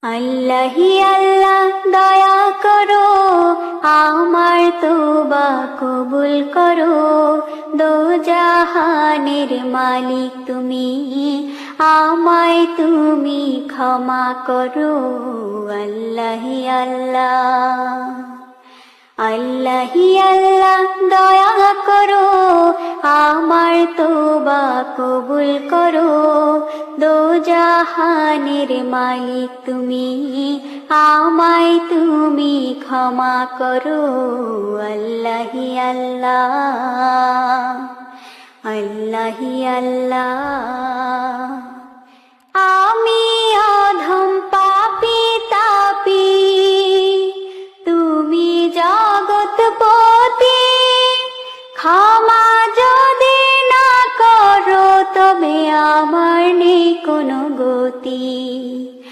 আল্লাহি আল্লাহ দয়া করো, আমার তওবা কবুল করো। দো জাহানের মালিক তুমি, আমায় তুমি ক্ষমা করো। আল্লাহি আল্লাহ, আল্লাহি আল্লাহ দয়া করো, আমার তওবা কবুল করো। দো জাহানের মালিক তুমি, আমায় তুমি ক্ষমা করো। আল্লাহি আল্লাহ, আল্লাহি আল্লাহ। আমি অধম